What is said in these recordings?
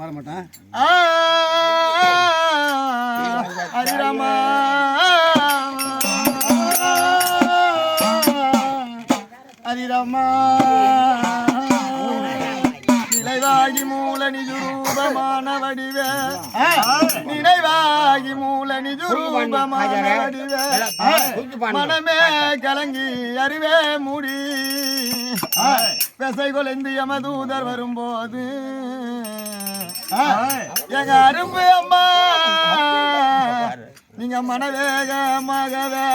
பாட மாட்டேன். ஹரிராமா ஹரிராமா நினைவாகி மூல நிஜரூபமான வடிவே நினைவாகி மூல நிஜரூபமான வடிவே மனமே கலங்கி அறிவே மூடி பெசை கொலைந்து யமதூதர் வரும்போது எங்க அரும்பு அம்மா நீங்க மனவேகமாகவே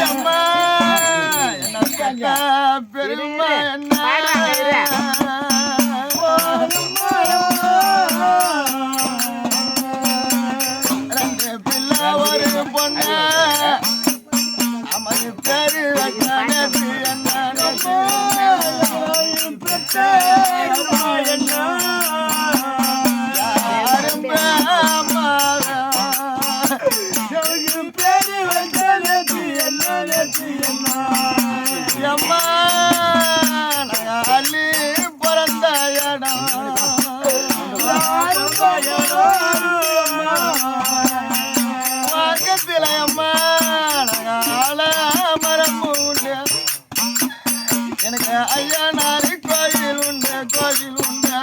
அம்மா என்ன பெருமை என்ன ரெண்டு பிள்ளை ஒரு பொண்ணு அம்மைய பேரு என்ன அம்மா அள்ளி பிறந்த இடம் பக்கத்தில் அம்மா ஆள மரம் உண்டு எனக்கு ஐயா நாளை கோயில் உண்டு கோயில் உண்டா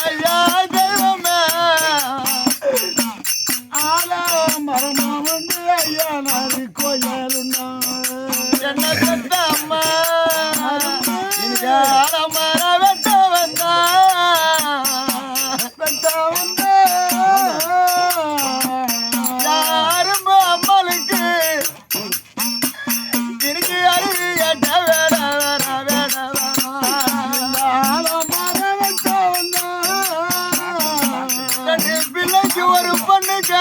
ஐயா தெய்வமே ஆள மரம் உண்டு ஐயா நாளை கோயில் உண்டா என்ன சொந்த அம்மா எனக்கு ஆள மரம் வெட்ட வந்தா ஒரு பொண்ணுக்க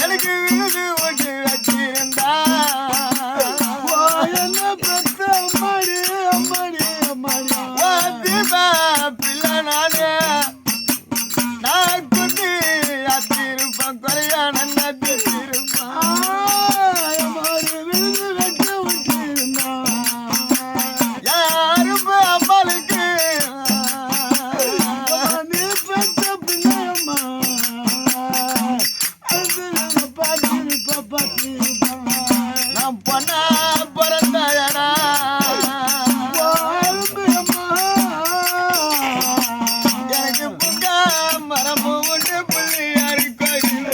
எனக்கு விருது ஒன்று வச்சிருந்தா பிள்ளை நானே நான் குட்டி அத்திருப்பேன் குறையா நன்னிருப்பேன் நான் பொண்ணா பிறந்த எனக்கு புங்க மரமு உண்டு பிள்ளையாரு கோயில்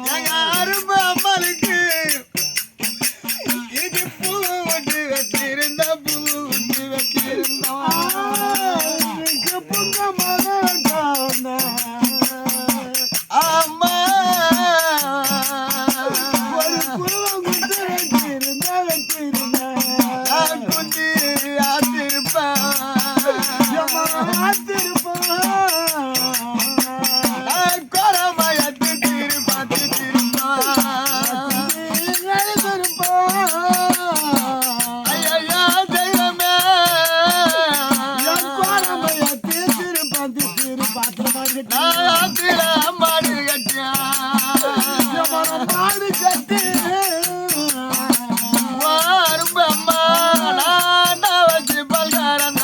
எங்க அரும்பு அம்மாளுக்கு இதுக்கு பூ ஒன்று வச்சிருந்த பூ ஒன்று வச்சிருந்தோம் அம்மா குஞ்சி ஆத்திருப்பேன் கொரமயத்து திருப்பி ஐயா தெய்வமே ஆத்திர மாடு கட்டியா அரும்பு அம்மா நான் வச்சு பல்காரன்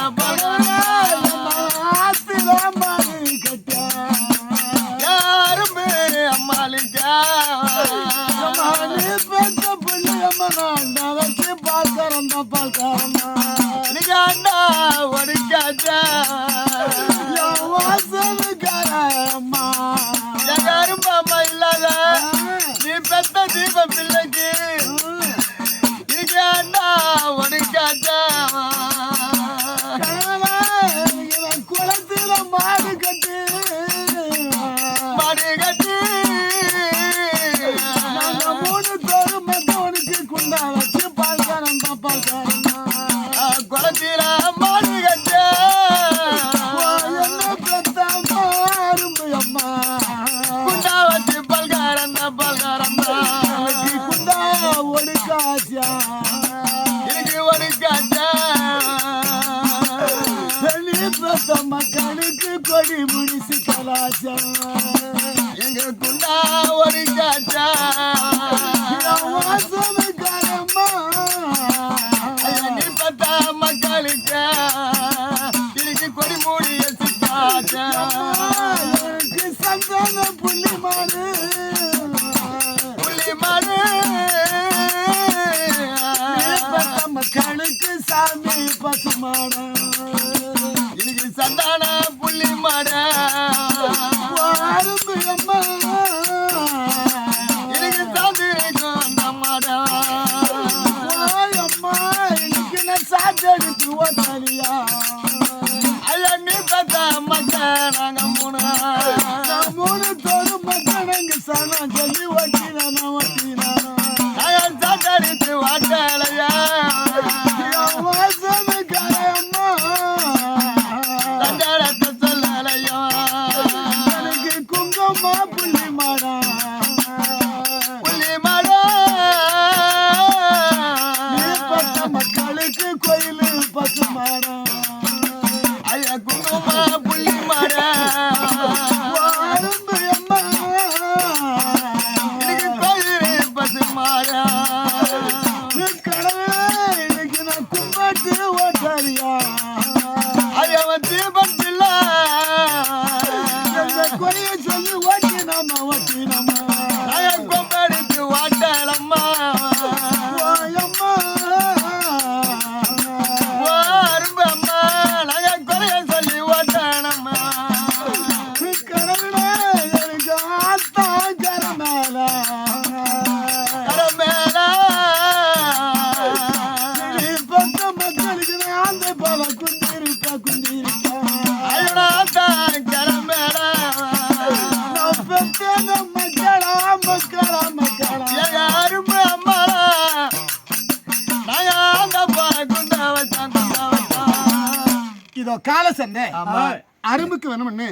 அரும்பு அம்மாளிக்கா நீங்க அண்ணா ஒடுக்காச்சா அரும்பு அம்மா இல்லாத நீ பெத்த தீப பிள்ளைக்கு இன்னைக்கு அண்ணா ஒடுக்காச்சா குளத்துல மாடு கட்டி மூணு தோறு மத்தவனுக்கு குண்டா வச்சு பால்காரன் குளத்தில மாடு கட்ட என்ன பெத்த அரும்பு அம்மா குண்டா வச்சு பல்காரன் கொடி முடிச்சு கலாச்சாரம் எங்க குண்டா ஒரு காச்சா வாசனுக்காரம்மா நீ பார்த்தா மக்களுக்கு இன்னைக்கு கொடி மூடி சிக்காச்சா எனக்கு சந்தான புள்ளி மாடு மக்களுக்கு சாமி பசுமாட இன்னைக்கு சந்தான புள்ளி மாட அரும்பு அம்மா இன்னைக்கு சாமி அந்த மாடா அம்மா இன்னைக்கு நான் சாட்டெடுத்து ஓட்டலியா ஐயா நீ பார்த்தா மக்கள் நாங்க மூணு தோறு மக்களுங்க சனம் சொல்லி ஓட்டினானா சாட்டடித்து வாட்டலையா வாசனுக்காரம்மா சண்டத்தை சொல்லலையா எனக்கு குங்கம்மா புள்ளி மாடா புள்ளி மாடா மக்களுக்கு கோயிலு பசு மாடா ஐயா குங்குமா புள்ளி மாடா அரும்பு அம்மா இன்னைக்கு கோயில் பசு மாடா கடவுளே இன்னைக்கு நான் கும்பிட்டு ஓட்டாரியா ஐயவன் தீபத்தில்ல கொலைய சொல்லி ஓட்டினாமா ஐயா கொம்படித்து வாட்டலம்மா அம்மா அரும்பு அம்மா நாங்க குறைய சொல்லி வாட்டணம்மா கடவுளே எனக்கு ஆத்தா கரமேல மேலா பக்க மக்களுக்கு நான் அந்த போல குந்திருக்கா அழுனாத்தான் கரமேல நான் பெத்தேன மக்களா எங்க அரும்பு அம்மா நாங்க அந்த போல குந்த வச்சான் இதோ கால சண்டை அரும்புக்கு வேணும்னு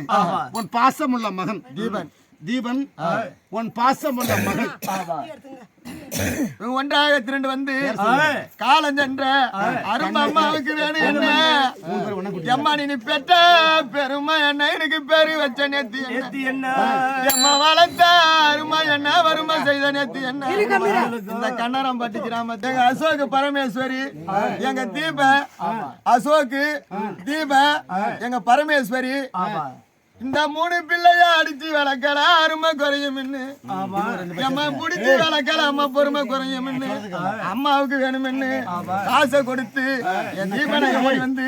உன் பாசமுள்ள மகன் தீபன் உன் பாசமுள்ள மகன் 1,2 வந்து காலம் சென்ற அரும்பு அம்மாவுக்கு வேணும் என்ன எம்மா நீ பெற்ற பெருமை என்ன எனக்கு பேரு வச்ச நேத்தி என்ன எம்மா வளர்த்த அருமா என்ன வறுமை செய்த நேத்தி என்ன இந்த கண்ணரம்பட்டி கிராமத்தை எங்க அசோக் பரமேஸ்வரி எங்க தீப அசோக்கு தீப எங்க பரமேஸ்வரி இந்த 3 பிள்ளைய அடிச்சு வளர்க்கல அருமை குறையும் அம்மா பிடிச்சி வளர்க்கல அம்மா பொறுமை குறையும் அம்மாவுக்கு வேணும் காசை கொடுத்து என் தீபனை வந்து